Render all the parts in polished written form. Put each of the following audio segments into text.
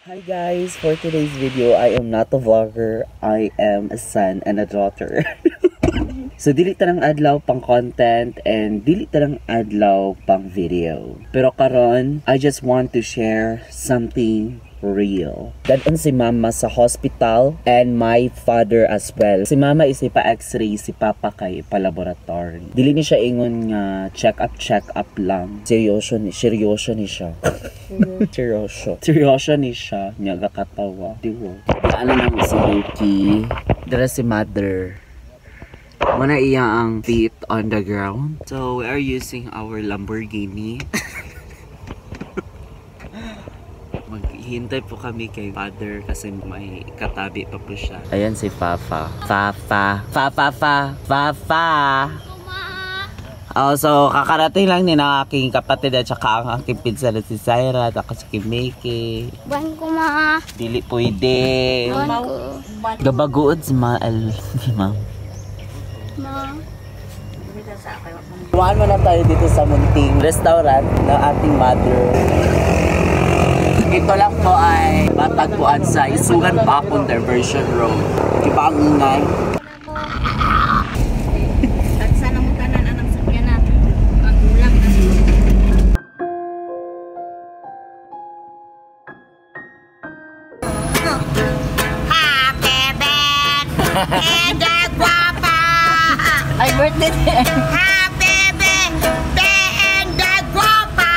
Hi guys, for today's video, I am not a vlogger, I am a son and a daughter. So dili tanang adlaw pang content and dili tanang adlaw pang video. Pero karon, I just want to share something real. Dadon si mama sa hospital and my father as well. Si mama is ipa x-ray, si papa kay pa laboratory. Dili ni siya ingon nga check up lang. Seryoso ni siya. Seryoso ni siya. Nya gakatawa. Diwo. Ano nang si Yuki? Dara si mother. Muna iya ang feet on the ground. So we are using our Lamborghini. Maghintay po kami kay father kasi may katabi pa po siya. Ayan si Fafa. Fafa. Oh, so kakarating lang ni ng aking kapatid at saka ang aking pinsan na si Zaira at ako si Kimiki. Buwan ko ma. Dili pwede. Buwan ko. Gabagood si ma'am. Ma. Tumaan mo na tayo dito sa munting restaurant ng ating mother. Ito lang po ay matagpuan sa Isugan Papon Diversion Road. Diba ang ingay? At sana mo tanan anang sakyan na. Magulang na. Happy birthday, guapa! Ay, birthday din. Happy birthday, guapa!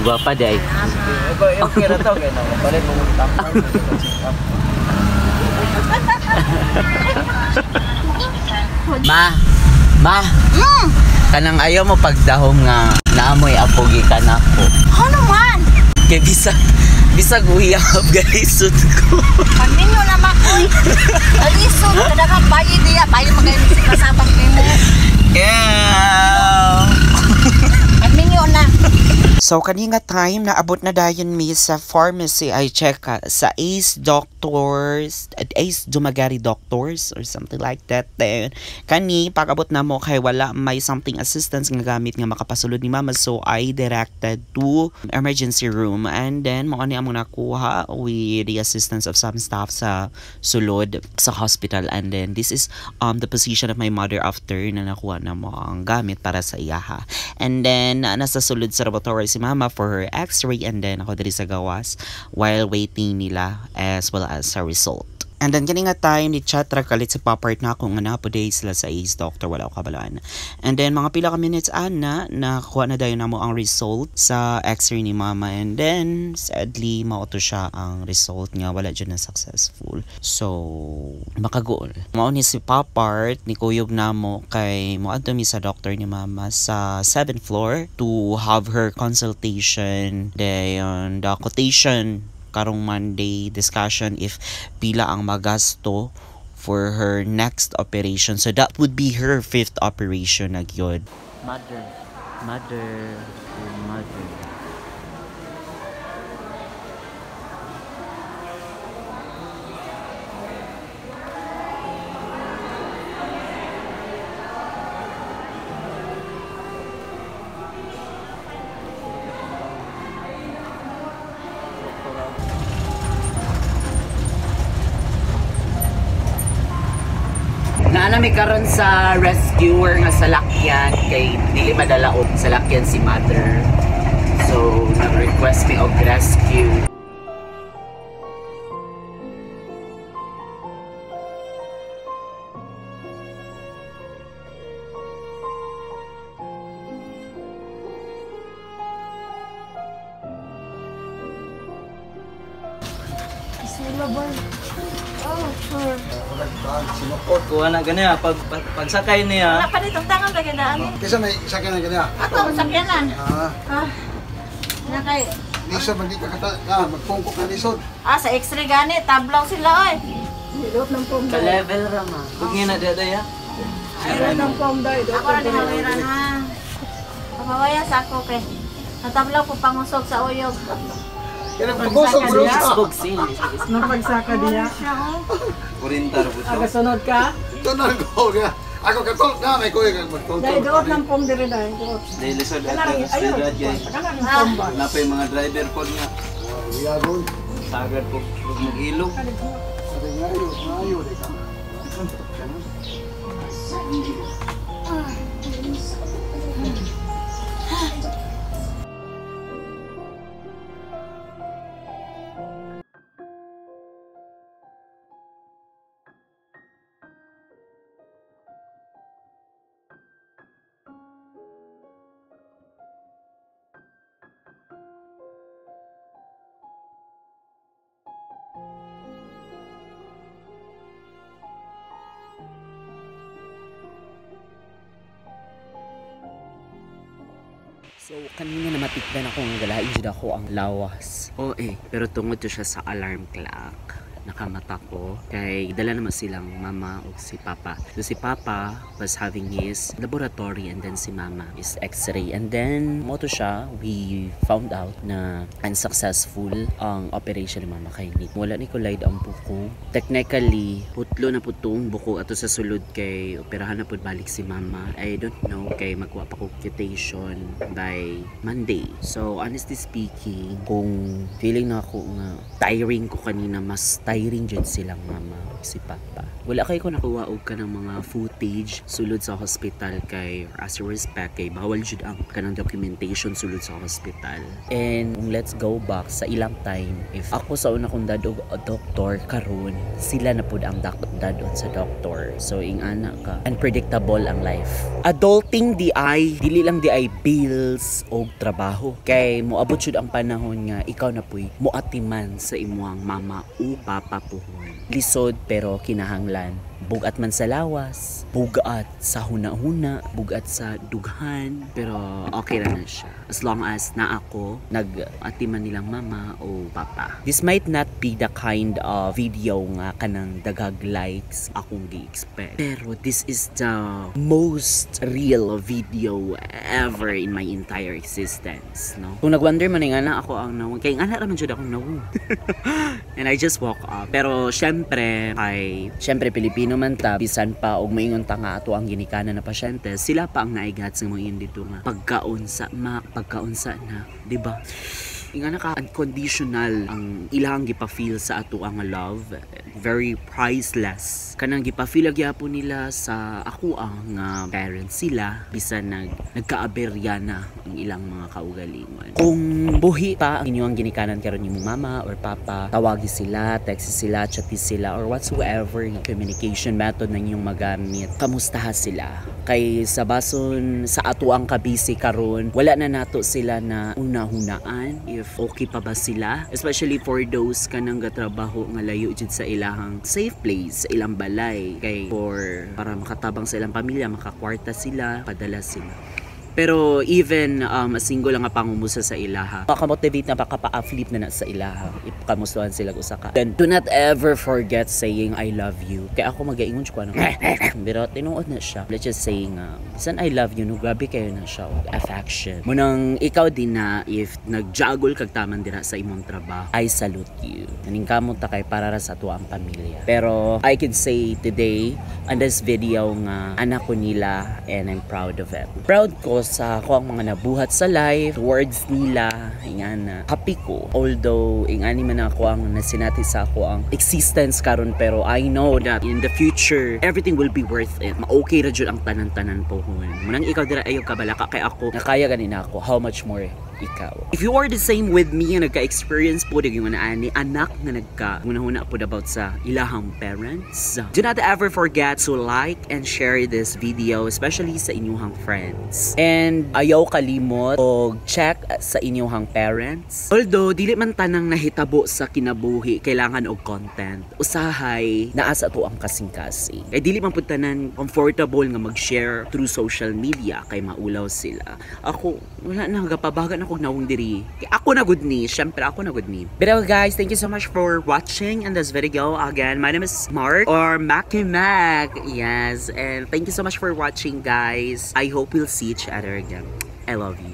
Guwapa day. Okay na to, kaya napalit mo mong tapos. Ma, kanang ayaw mo pagdahom nga naamoy apogi ka na ko. Ano man? Kaya bisa guyab galisod ko. Paminyo naman ko. Alisod, kadang bayi diya. Bayi magayon si kasabang mo. Yeah. Paminyo na. So kaninga time na abot na dayon mi sa pharmacy I check sa Ace Doctors at Ace Dumagari Doctors or something like that. Then kani pag-abot na mo kay wala may something assistance nga gamit nga makapasulod ni mama, so I directed to emergency room and then mo ani among nakuha with the assistance of some staff sa sulod sa hospital. And then this is the position of my mother after na nakuha na mo ang gamit para sa iyaha. And then nasa sulod sa laboratory si mama for her x-ray and then ako diri sa gawas while waiting nila as well as sa result. And then ganing nga time ni chat ra kalit sa papart na ako nga napo day sila sa Ace Doctor, wala ko kabalaan. And then mga pila ka minutes ana nakuha na dayon namo ang result sa x-ray ni mama and then sadly mao to siya ang result nga wala jud na successful. So makagool. Mao ni si papart ni kuyog namo kay moadto mi sa doctor ni mama sa 7th floor to have her consultation, then the quotation karong Monday discussion if pila ang magasto for her next operation. So that would be her 5th operation na gyud. Mother. Naanami karon sa rescuer nga salakyan kay dili madalaog salakyan si mother. So nag-request me og rescue. Isula boy. Oh, sure. Sinukot ko na ganyan. Pagsakay niya. Wala pa dito, tangan lagi na ano. Kisa may sakyan na ganyan. Ato, sakyanan. Ah, Ha? Na kay, lisod man di ka magpungkok na lisod. sa x-ray gani, tablaw sila oy. Ka-level rama. Kung na dada ya. Ako rin hawiran ha. Pagkawaya sa ako kay. Natablaw ko pangusog sa uyog. Kaya pagkusog bro. Bugsin. Napagsaka diya. Kurintar po ito. Agasunod ka. Tunan ko nga. Ako katol na may kuya kag magtultol. Dahil doon ng pom dire dahil. Dahil lisod at Kanang straight ayun. rad yan. Kanang pom ba? Wala pa yung mga driver po nga. Yagon. Sagad po. Huwag mag-ilog. Sabi ngayo di ka. So, kanina na matikdan ako ng galain dyan ako ang lawas. Oo pero tungod to siya sa alarm clock. Nakamata ko. Kay dala naman silang mama o si papa. So, si papa was having his laboratory and then si mama is x-ray. And then, mo to siya, we found out na unsuccessful ang operation ni mama kay Nick. Wala ni Collide ang buko. Technically, putlo na po itong buko ato sa sulod kay operahan na po balik si mama. I don't know kay magwa pa ko cutation by Monday. So, honestly speaking, kung feeling na ako nga tiring ko kanina, mas tiring dyan silang mama si papa. Wala kayo kung nakuha og ka ng mga footage sulod sa hospital kay as a respect kay bawal jud ang kanang documentation sulod sa hospital. And let's go back sa ilang time. If ako sa una kong dadog doktor karon, sila na pud ang dadon sa doktor. So ing ana ka, unpredictable ang life. Adulting di ay dili lang di ay bills o trabaho. Kay moabot jud ang panahon nga ikaw na puy moatiman sa imuang mama o papa puhon. Lisod pero kinahanglan. Bugat man sa lawas, bugat sa huna-huna, bugat sa dughan, pero okay lang na siya. As long as na ako, nag-atiman nilang mama o papa. This might not be the kind of video nga kanang dagag likes akong gi-expect. Pero this is the most real video ever in my entire existence, no? Kung nag-wonder man nga na ako ang nawon, kaya nga na raman jud akong nawon. And I just woke up. Pero syempre, Pilipino man ta, bisan pa og maingon ta nga ato ang ginikanan na pasyente, sila pa ang naigat sa mga dito nga pagkaunsa na, di ba? Nga naka unconditional ang ilang gipa-feel sa ato ang love, very priceless. Kanang gipa-feel gyapon nila sa ako ang parents sila bisan nagkaaberya na ang ilang mga kaugalingon. Kung buhi pa ang inyong ginikanan karon nimo mama or papa, tawagi sila, text sila, chat sila or whatsoever nga communication method na inyong magamit. Kamustaha sila? Kay sa bason sa ato ang kabisi karon, wala na nato sila na una-hunaan if okay pa ba sila, especially for those kanang gatrabaho nga layo jud sa ilahang safe place, sa ilang balay kay para makatabang sa ilang pamilya, makakwarta sila, padala sila. Pero even single lang nga pangumusa sa ilaha, makamotivate na makapa-flip na sa ilaha ipakamustuhan sila usaka. Then do not ever forget saying I love you. Kaya ako mag-aingon siya ano. Pero tinuod na siya. Let's just say nga bisan I love you no, grabe kayo na siya affection. Munang ikaw din na if nagjagol kag taman dira sa imong trabaho, I salute you. Naningkamot ta kay para sa tuwa ang pamilya. Pero I can say today on this video nga anak ko nila and I'm proud of it. Proud ko sa ako ang mga nabuhat sa life towards nila ingana happy ko, although ingani man ako ang nasinati sa ako ang existence karon, pero I know that in the future everything will be worth it. Ma-okay ra jud ang tanan-tanan po hon. Munang ikaw dira ayo kabalaka kay ako nakaya ganina ako, how much more ikaw. If you are the same with me, nagka-experience po yung ani anak na nagka-hunahuna po about sa ilahang parents, do not ever forget to like and share this video, especially sa inyong friends. And ayaw kalimot o check sa inyong parents. Although, dili man tanang nahitabo sa kinabuhi, kailangan og content. Usahay, naa sa to ang kasing-kasing. Kaya dili man po tanan comfortable nga mag-share through social media, kay maulaw sila. Ako, wala na, gapabagan ako nawang diri. Ako na good ni, syempre ako na good ni. But guys, thank you so much for watching in this video. Again, my name is Mark or Mackie Mac. Yes, and thank you so much for watching, guys. I hope we'll see each other again. I love you.